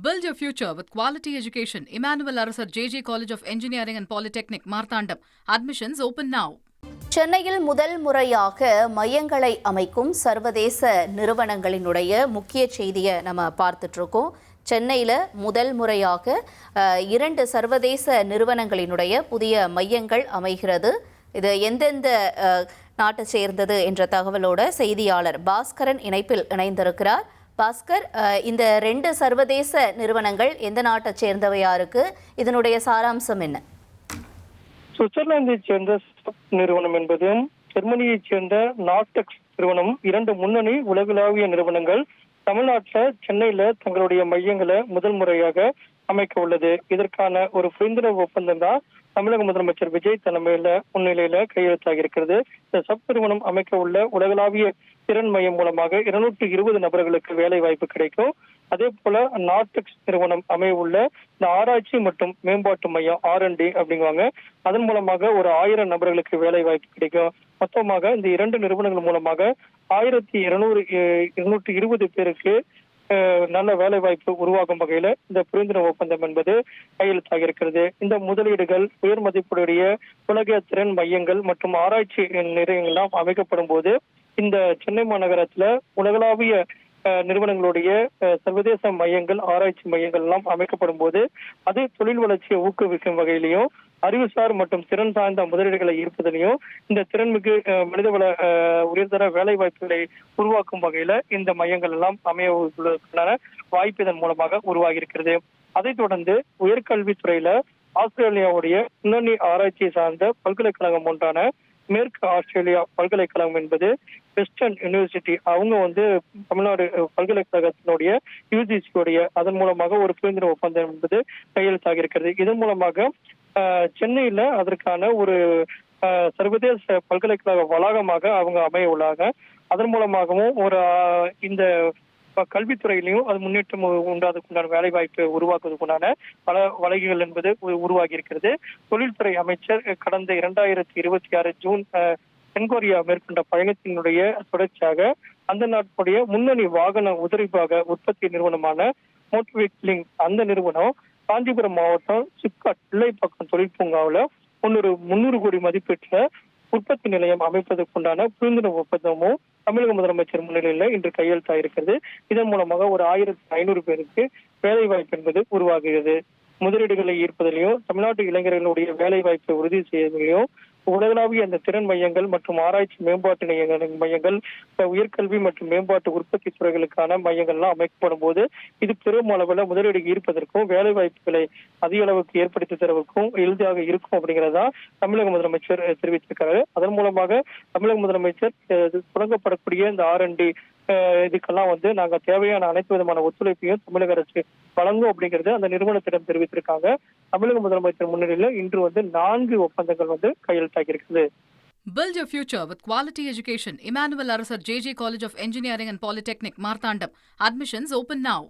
Build your future with quality education. Emmanuel Arasar JJ College of Engineering and Polytechnic, Marthandam. Admissions open now. சென்னையில் முதல் முறையாக மையங்களை அமைக்கும் சர்வதேச நிறுவனங்களினுடைய முக்கிய செய்தியை நம்ம பார்த்துட்டு இருக்கோம். சென்னையில் முதல் முறையாக 2 சர்வதேச நிறுவனங்களினுடைய புதிய மையங்கள் அமைகிறது. இது எந்தெந்த நாட்டை சேர்ந்தது என்ற தகவலோட செய்தியாளர் பாஸ்கரன் இணைப்பில் இணைந்திருக்கிறார். பாஸ்கர், இந்த 2 சர்வதேச நிறுவனங்கள் எந்த நாட்டை சேர்ந்தவையா இருக்கு? இதனுடைய சாராம்சம் என்ன? சுவிட்சர்லாந்தை சேர்ந்த நிறுவனம் என்பதும் ஜெர்மனியைச் சேர்ந்த நார்டெக்ஸ் நிறுவனம் 2 முன்னணி உலகளாவிய நிறுவனங்கள் தமிழ்நாட்டில் சென்னையில தங்களுடைய மையங்களை முதல் முறையாக அமைக்க உள்ளது. இதற்கான ஒரு புரிந்துணர்வு ஒப்பந்தம் தான் தமிழக முதலமைச்சர் விஜய் முன்னிலையில கையெழுத்தாக இருக்கிறது. இந்த சப் நிறுவனம் அமைக்க உள்ள உலகளாவிய திறன் மையம் மூலமாக 220 நபர்களுக்கு வேலை வாய்ப்பு கிடைக்கும். அதே போல நார்டெக்ஸ் நிறுவனம் அமைய உள்ள இந்த ஆராய்ச்சி மற்றும் மேம்பாட்டு மையம் R&D அப்படிங்குவாங்க. அதன் மூலமாக ஒரு 1000 நபர்களுக்கு வேலை வாய்ப்பு கிடைக்கும். மொத்தமாக இந்த 2 நிறுவனங்கள் மூலமாக 1220 பேருக்கு நல்ல வேலை வாய்ப்பு உருவாகும் வகையில இந்த புரிந்துணர்வு ஒப்பந்தம் என்பது கையெழுத்தாக இருக்கிறது. இந்த முதலீடுகள் உயர் மதிப்புடைய உலக திறன் மையங்கள் மற்றும் ஆராய்ச்சி நிலையங்கள்லாம் அமைக்கப்படும் போது இந்த சென்னை மாநகரத்துல உலகளாவிய நிறுவனங்களுடைய சர்வதேச மையங்கள் ஆராய்ச்சி மையங்கள் எல்லாம் அமைக்கப்படும் போது அது தொழில் வளர்ச்சியை ஊக்குவிக்கும் வகையிலையும் அறிவுசார் மற்றும் திறன் சார்ந்த முதலீடுகளை ஈர்ப்பதிலையும் இந்த திறன்மிகு மனிதவள உயர்தர வேலை வாய்ப்புகளை உருவாக்கும் வகையில இந்த மையங்கள் எல்லாம் அமைய வாய்ப்பு இதன் மூலமாக உருவாகி இருக்கிறது. அதைத் தொடர்ந்து உயர்கல்வித்துறையில ஆஸ்திரேலியாவுடைய முன்னணி ஆராய்ச்சி சார்ந்த பல்கலைக்கழகம் ஒன்றான மேற்கு ஆஸ்திரேலியா பல்கலைக்கழகம் என்பது வெஸ்டர்ன் யூனிவர்சிட்டி அவங்க தமிழ்நாடு பல்கலைக்கழகத்தினுடைய UGC அதன் மூலமாக ஒரு புரிந்துணர்வு ஒப்பந்தம் என்பது கையெழுத்தாக இருக்கிறது. இதன் மூலமாக சென்னையில அதற்கான ஒரு சர்வதேச பல்கலைக்கழக வளாகமாக அவங்க அமைய உள்ளாங்க. அதன் மூலமாகவும் இந்த கல்வித்துறையிலையும் அது முன்னேற்றம் உண்டாதுக்குண்டான வேலை வாய்ப்பு உருவாக்குவதற்குண்டான பல வழிகள் என்பது உருவாகி இருக்கிறது. தொழில்துறை அமைச்சர் கடந்த 2026 ஜூன் தென்கொரியா மேற்கொண்ட பயணத்தினுடைய தொடர்ச்சியாக அந்த நாட்டுடைய முன்னணி வாகன உதிரிபாக உற்பத்தி நிறுவனமான மோட்டோவிக்லிங் அந்த நிறுவனம் காஞ்சிபுரம் மாவட்டம் சிப்காட் பிள்ளைப்பாக்கம் தொழில் பூங்காவில் 300 கோடி மதிப்பீட்டுல உற்பத்தி நிலையம் அமைப்பதற்குண்டான புரிந்துணர்வு ஒப்பந்தமும் தமிழக முதலமைச்சர் முன்னிலையில இன்று கையெழுத்தாயிருக்கிறது. இதன் மூலமாக ஒரு 1500 பேருக்கு வேலை வாய்ப்பு என்பது உருவாகிறது. முதலீடுகளை ஈர்ப்பதிலையும் தமிழ்நாட்டு இளைஞர்களுடைய வேலை வாய்ப்பை உறுதி செய்வதிலையும் உலகளாவிய அந்த திறன் மையங்கள் மற்றும் ஆராய்ச்சி மேம்பாட்டு மையங்கள் உயர்கல்வி மற்றும் மேம்பாட்டு உற்பத்தி துறைகளுக்கான மையங்கள்லாம் அமைக்கப்படும் போது இது பெரும் அளவில் முதலீடு ஈர்ப்பதற்கும் வேலை வாய்ப்புகளை அதிக அளவுக்கு ஏற்படுத்தி தருவதற்கும் எளிதாக இருக்கும் அப்படிங்கிறதா தமிழக முதலமைச்சர் தெரிவித்திருக்கிறாரு. அதன் மூலமாக தமிழக முதலமைச்சர் தொடங்கப்படக்கூடிய இந்த R&D இதுக்கெல்லாம் நாங்க தேவையான அனைத்து விதமான ஒத்துழைப்பையும் தமிழக அரசு வழங்கும் அப்படிங்கிறது அந்த நிறுவனத்திடம் தெரிவித்திருக்காங்க. தமிழக முதலமைச்சர் முன்னிலையில் இன்று 4 ஒப்பந்தங்கள் கையெழுத்தாகி இருக்குது. Build your future with quality education. Emmanuel Arasar JJ College of Engineering and Polytechnic, Marthandam. Admissions open now.